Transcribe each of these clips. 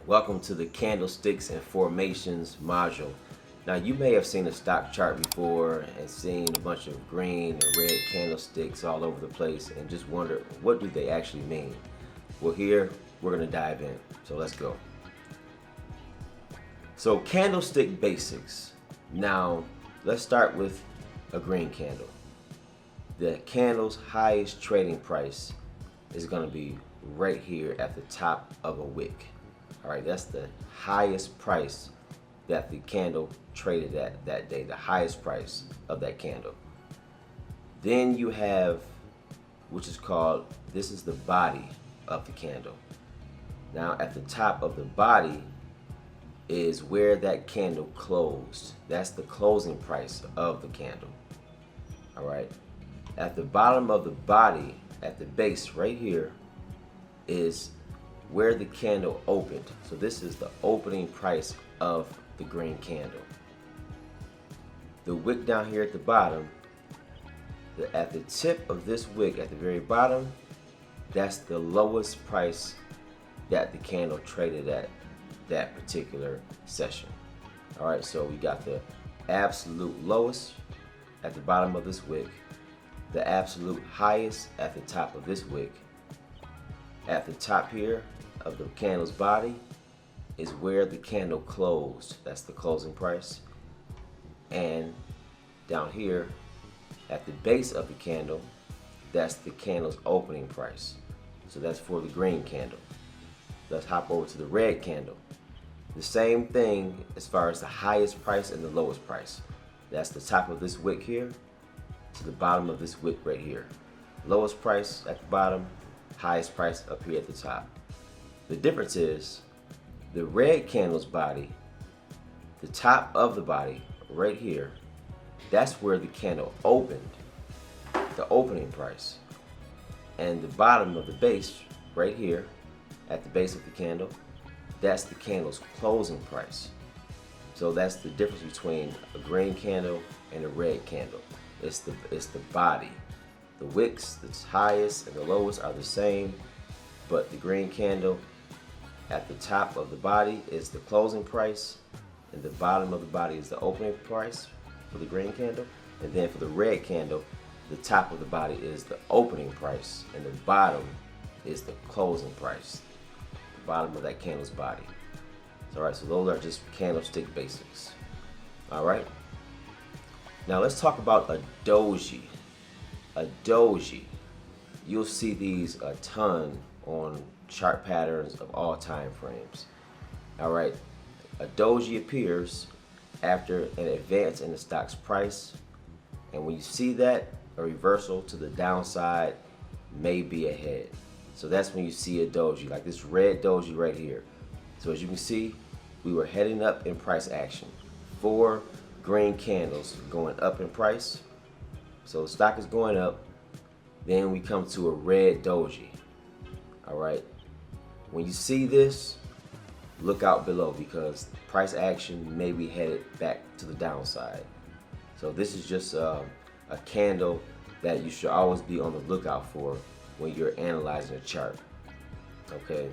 Welcome to the Candlesticks and Formations module. Now you may have seen a stock chart before and seen a bunch of green and red candlesticks all over the place and just wondered, what do they actually mean? Well, here we're going to dive in. So let's go. So candlestick basics. Now let's start with a green candle. The candle's highest trading price is going to be right here at the top of a wick. All right, that's the highest price that the candle traded at that day, the highest price of that candle. Then you have, which is called, this is the body of the candle. Now at the top of the body is where that candle closed. That's the closing price of the candle. All right. At the bottom of the body, at the base right here, is where the candle opened. So this is the opening price of the green candle. The wick down here at the bottom, at the tip of this wick at the very bottom, that's the lowest price that the candle traded at that particular session. All right, so we got the absolute lowest at the bottom of this wick, the absolute highest at the top of this wick. At the top here of the candle's body is where the candle closed. That's the closing price. And down here at the base of the candle, that's the candle's opening price. So that's for the green candle. Let's hop over to the red candle. The same thing as far as the highest price and the lowest price. That's the top of this wick here to the bottom of this wick right here. Lowest price at the bottom, highest price up here at the top. The difference is the red candle's body, the top of the body right here, that's where the candle opened, the opening price. And the bottom of the base right here at the base of the candle, that's the candle's closing price. So that's the difference between a green candle and a red candle. It's the body. The wicks, the highest and the lowest are the same, but the green candle at the top of the body is the closing price, and the bottom of the body is the opening price for the green candle. And then for the red candle, the top of the body is the opening price, and the bottom is the closing price, the bottom of that candle's body. All right, so those are just candlestick basics. All right. Now let's talk about a doji. A doji, you'll see these a ton on chart patterns of all time frames. All right, a doji appears after an advance in the stock's price, and when you see that, a reversal to the downside may be ahead. So that's when you see a doji, like this red doji right here. So as you can see, we were heading up in price action. 4 green candles going up in price. So the stock is going up, then we come to a red doji. All right, when you see this, look out below because price action may be headed back to the downside. So this is just a candle that you should always be on the lookout for when you're analyzing a chart. Okay,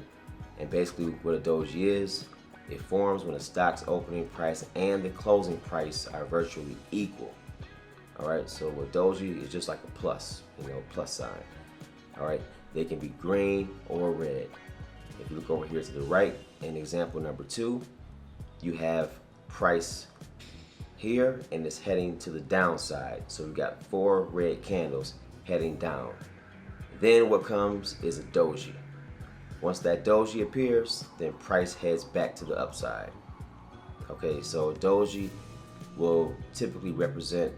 and basically what a doji is, it forms when a stock's opening price and the closing price are virtually equal. All right, so a doji is just like a plus, plus sign. All right, they can be green or red. If you look over here to the right, in example number 2, you have price here and it's heading to the downside. So we've got 4 red candles heading down. Then what comes is a doji. Once that doji appears, then price heads back to the upside. Okay, so a doji will typically represent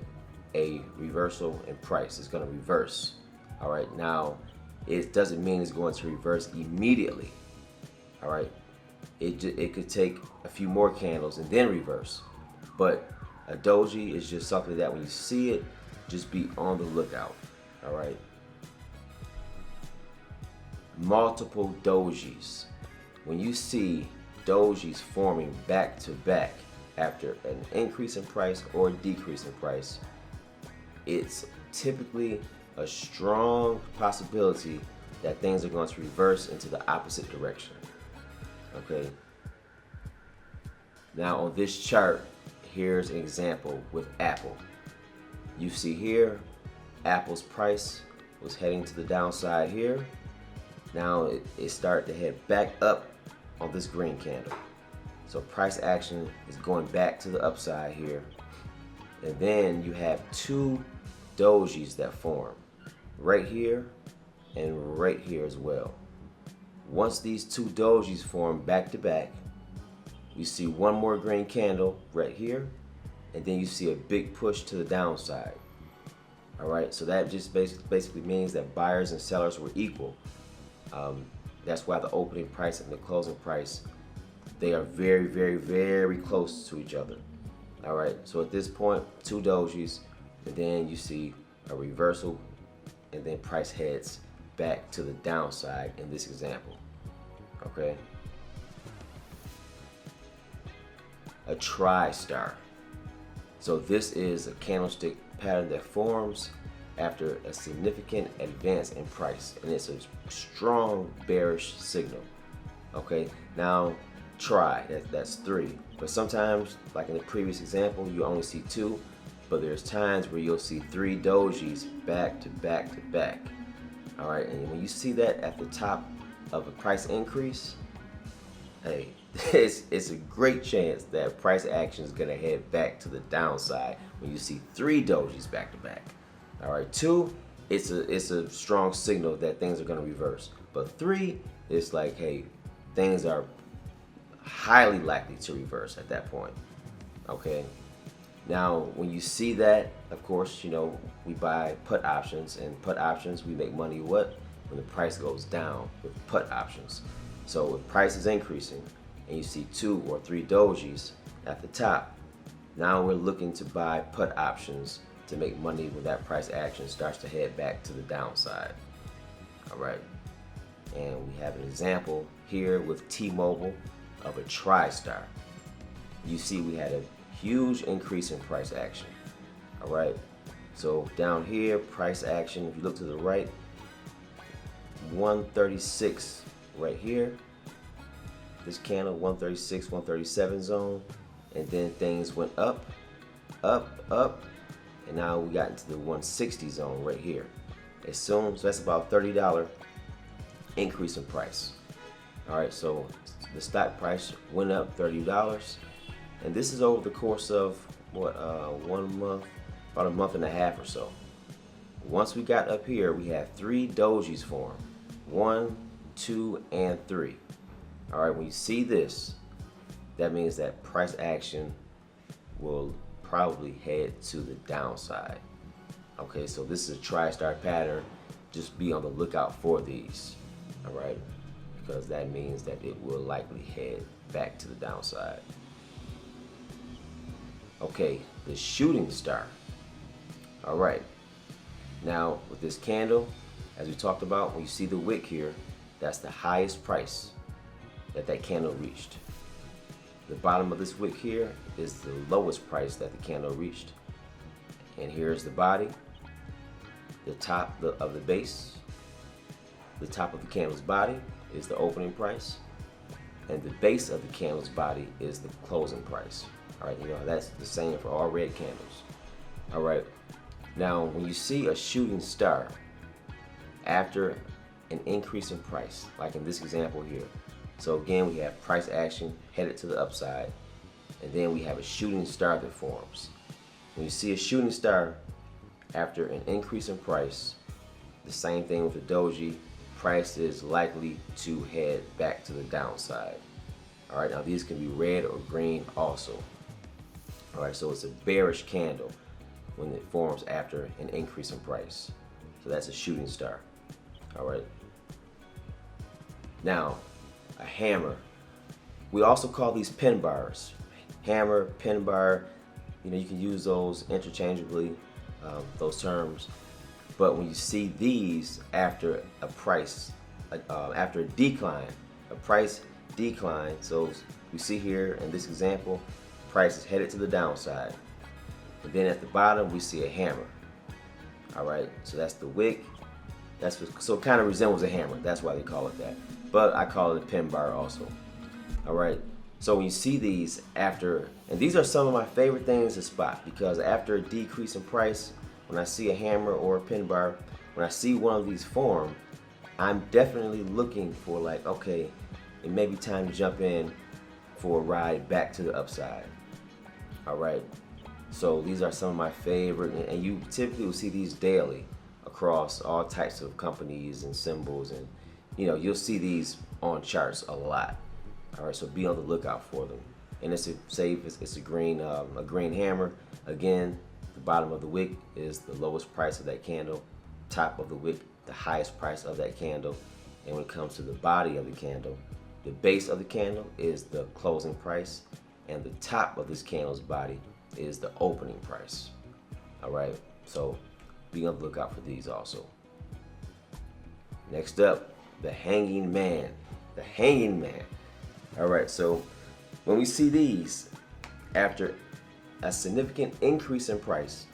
a reversal in price. It's going to reverse. All right, now it doesn't mean it's going to reverse immediately. All right, it could take a few more candles and then reverse. But a doji is just something that when you see it, just be on the lookout. All right, multiple dojis. When you see dojis forming back to back after an increase in price or decrease in price, it's typically a strong possibility that things are going to reverse into the opposite direction. Okay, Now on this chart, here's an example with Apple. You see here, Apple's price was heading to the downside here. Now it started to head back up on this green candle. So price action is going back to the upside here. And then you have two dojis that form right here and right here as well. Once these two dojis form back to back, you see one more green candle right here, and then you see a big push to the downside. All right, so that just basically means that buyers and sellers were equal. That's why the opening price and the closing price, they are very, very, very close to each other. All right, so at this point, two dojis, and then you see a reversal, and then price heads back to the downside in this example. Okay. A tri-star. So this is a candlestick pattern that forms after a significant advance in price, and it's a strong bearish signal. Okay, now that's three, but sometimes, like in the previous example, you only see two, but there's times where you'll see three dojis back to back to back. All right, and when you see that at the top of a price increase, hey, it's a great chance that price action is gonna head back to the downside when you see three dojis back to back. All right, two, it's a strong signal that things are gonna reverse. But three, it's like, hey, things are highly likely to reverse at that point. Okay. Now, when you see that, of course, you know, we buy put options, and put options, we make money what? When the price goes down with put options. So if price is increasing and you see two or three dojis at the top, now we're looking to buy put options to make money when that price action starts to head back to the downside. All right. And we have an example here with T-Mobile of a tri-star. You see we had a huge increase in price action. All right. So down here, price action, if you look to the right, 136 right here. This candle, 136, 137 zone. And then things went up, up, up. And now we got into the 160 zone right here. So that's about $30 increase in price. All right, so the stock price went up $30. And this is over the course of what, 1 month, about a month and a half or so. Once we got up here, we had three dojis form. 1, 2, and 3. All right, when you see this, that means that price action will probably head to the downside. Okay, so this is a tri-star pattern. Just be on the lookout for these. All right, because that means that it will likely head back to the downside. Okay, the shooting star. All right, now with this candle, as we talked about, when you see the wick here, that's the highest price that candle reached. The bottom of this wick here is the lowest price that the candle reached. And here's the body, the top of the base. The top of the candle's body is the opening price, and the base of the candle's body is the closing price. All right, you know, that's the same for all red candles. All right, now when you see a shooting star after an increase in price, like in this example here, so again, we have price action headed to the upside, and then we have a shooting star that forms. When you see a shooting star after an increase in price, the same thing with the doji, price is likely to head back to the downside. All right, now these can be red or green also. All right, so it's a bearish candle when it forms after an increase in price. So that's a shooting star. All right. Now, a hammer. We also call these pin bars. Hammer, pin bar, you know, you can use those interchangeably, those terms. But when you see these after a price, after a decline, a price decline, so we see here in this example, price is headed to the downside. And then at the bottom, we see a hammer. All right, so that's the wick. So it kind of resembles a hammer. That's why they call it that. But I call it a pin bar also. All right, So when you see these after, and these are some of my favorite things to spot, because after a decrease in price, when I see a hammer or a pin bar, when I see one of these form, I'm definitely looking for like, okay, it may be time to jump in for a ride back to the upside. All right. So these are some of my favorite, and you typically will see these daily across all types of companies and symbols, and you'll see these on charts a lot. All right, so be on the lookout for them. And it's a green hammer. Again, the bottom of the wick is the lowest price of that candle. Top of the wick, the highest price of that candle. And when it comes to the body of the candle, the base of the candle is the closing price, and the top of this candle's body is the opening price. All right, so be on the lookout for these also. Next up, the hanging man. The hanging man. All right, so when we see these after a significant increase in price,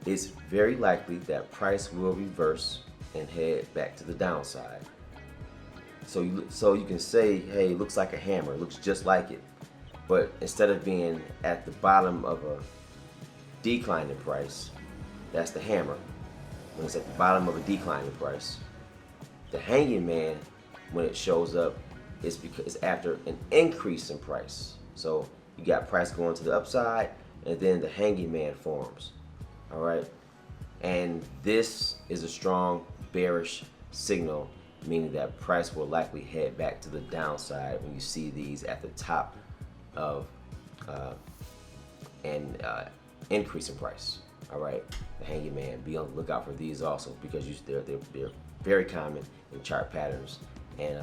it's very likely that price will reverse and head back to the downside. So you can say, hey, it looks like a hammer, it looks just like it. But instead of being at the bottom of a declining price, that's the hammer. When it's at the bottom of a declining price, the hanging man, when it shows up, is because it's after an increase in price. So you got price going to the upside, and then the hanging man forms. All right, and this is a strong bearish signal, meaning that price will likely head back to the downside when you see these at the top of increase in price. All right, the hanging man. Be on the lookout for these also, because they're very common in chart patterns. And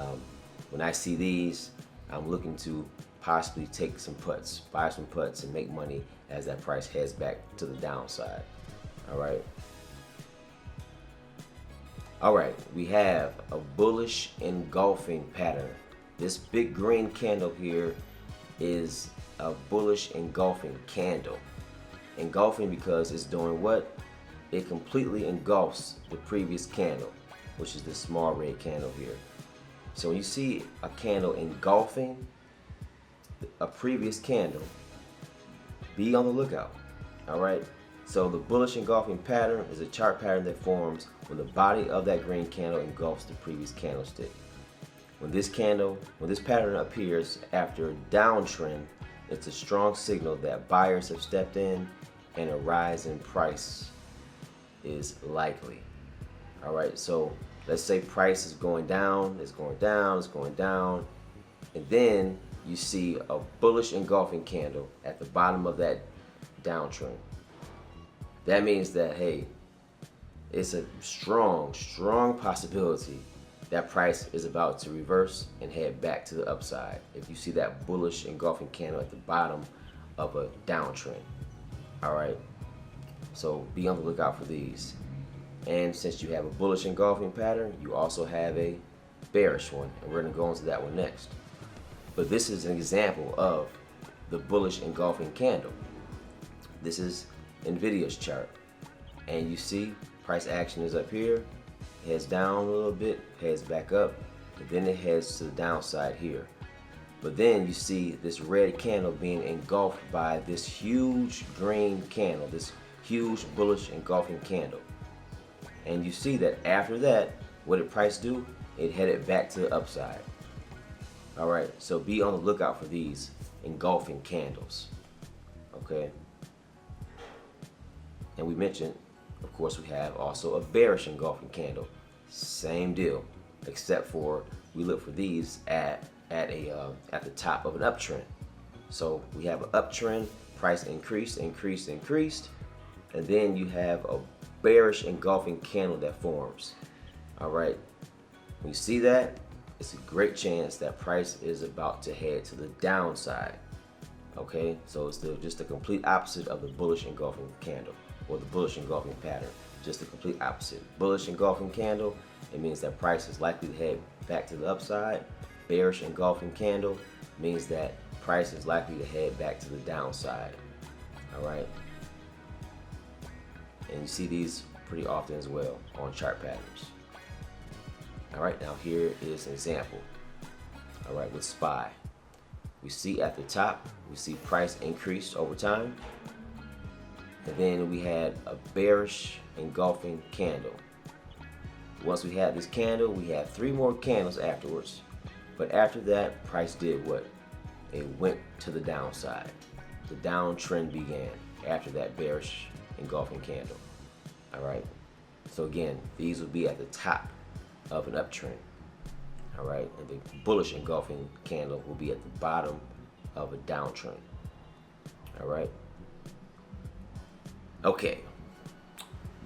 when I see these, I'm looking to possibly take some puts, buy some puts, and make money as that price heads back to the downside. All right. All right, we have a bullish engulfing pattern. This big green candle here is a bullish engulfing candle. Engulfing because it's doing what? It completely engulfs the previous candle, which is this small red candle here. So when you see a candle engulfing a previous candle, be on the lookout. All right. So the bullish engulfing pattern is a chart pattern that forms when the body of that green candle engulfs the previous candlestick. When this pattern appears after a downtrend, it's a strong signal that buyers have stepped in and a rise in price is likely. All right, so let's say price is going down, it's going down, it's going down, and then you see a bullish engulfing candle at the bottom of that downtrend. That means that, hey, it's a strong possibility that price is about to reverse and head back to the upside if you see that bullish engulfing candle at the bottom of a downtrend. All right, so be on the lookout for these. And since you have a bullish engulfing pattern, you also have a bearish one, and we're going to go into that one next. But this is an example of the bullish engulfing candle. This is NVIDIA's chart, and you see price action is up here, heads down a little bit, heads back up, and then it heads to the downside here. But then you see this red candle being engulfed by this huge green candle, this huge bullish engulfing candle. And you see that after that, what did price do? It headed back to the upside. All right, so be on the lookout for these engulfing candles. Okay. And we mentioned, of course, we have also a bearish engulfing candle. Same deal, except for we look for these at the top of an uptrend. So we have an uptrend, price increased, and then you have a bearish engulfing candle that forms. All right, when you see that, it's a great chance that price is about to head to the downside. Okay, so it's just the complete opposite of the bullish engulfing candle, or the bullish engulfing pattern. Just the complete opposite. Bullish engulfing candle, it means that price is likely to head back to the upside. Bearish engulfing candle means that price is likely to head back to the downside. All right, and you see these pretty often as well on chart patterns. All right, now here is an example. All right, with SPY. We see at the top, we see price increased over time. And then we had a bearish engulfing candle. Once we had this candle, we had 3 more candles afterwards. But after that, price did what? It went to the downside. The downtrend began after that bearish engulfing candle. All right. So again, these will be at the top of an uptrend. All right. And the bullish engulfing candle will be at the bottom of a downtrend. All right. Okay.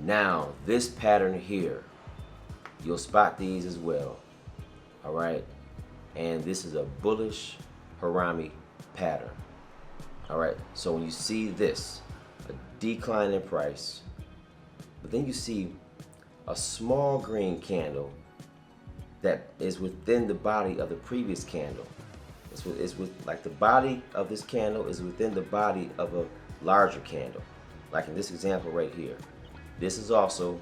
Now this pattern here, you'll spot these as well. All right. And this is a bullish Harami pattern. All right. So when you see this, a decline in price, but then you see a small green candle that is within the body of the previous candle. It's with like the body of this candle is within the body of a larger candle. Like in this example right here. This is also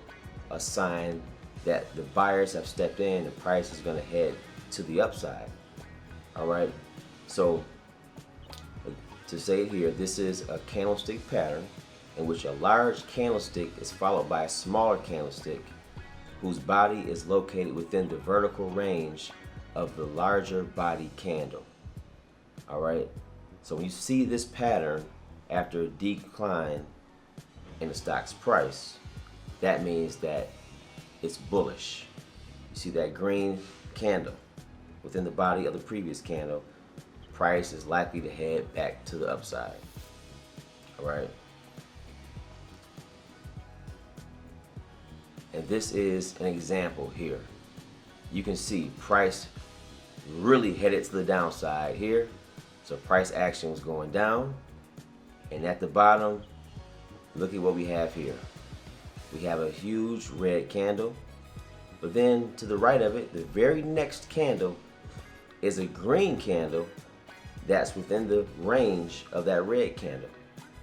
a sign that the buyers have stepped in and price is going to head to the upside. All right. So to say it here, this is a candlestick pattern in which a large candlestick is followed by a smaller candlestick whose body is located within the vertical range of the larger body candle. All right. So when you see this pattern after a decline in the stock's price, that means that it's bullish. You see that green candle within the body of the previous candle, price is likely to head back to the upside. All right. And this is an example here. You can see price really headed to the downside here. So price action was going down. And at the bottom, look at what we have here. We have a huge red candle. But then to the right of it, the very next candle is a green candle that's within the range of that red candle.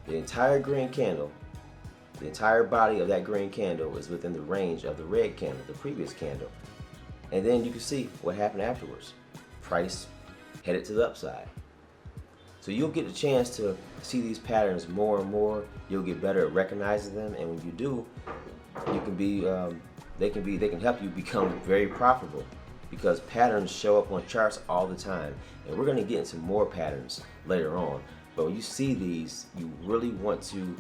The entire green candle, the entire body of that green candle is within the range of the red candle, the previous candle. And then you can see what happened afterwards. Price headed to the upside. So you'll get a chance to see these patterns more and more. You'll get better at recognizing them, and when you do, you can be, they can help you become very profitable, because patterns show up on charts all the time, and we're going to get into more patterns later on. But when you see these, you really want to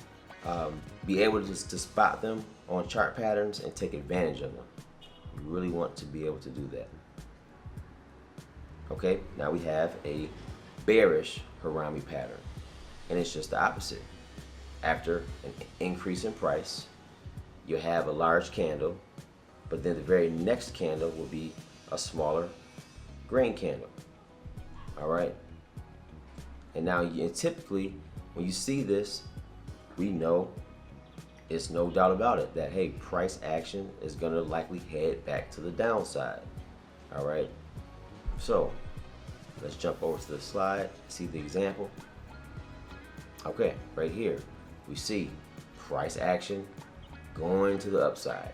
be able to spot them on chart patterns and take advantage of them. You really want to be able to do that. Okay, now we have a bearish Harami pattern, and it's just the opposite. After an increase in price, you have a large candle, but then the very next candle will be a smaller green candle. All right. And now typically when you see this, we know it's no doubt about it that, hey, price action is going to likely head back to the downside. All right. So let's jump over to the slide, see the example. Okay, right here we see price action going to the upside,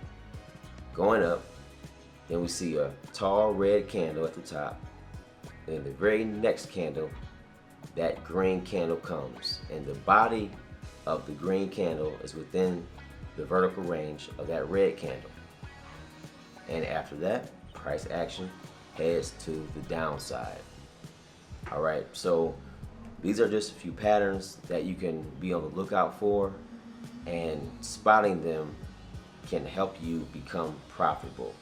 going up. Then we see a tall red candle at the top. Then the very next candle, that green candle comes, and the body of the green candle is within the vertical range of that red candle. And after that, price action heads to the downside. All right, so these are just a few patterns that you can be on the lookout for, and spotting them can help you become profitable.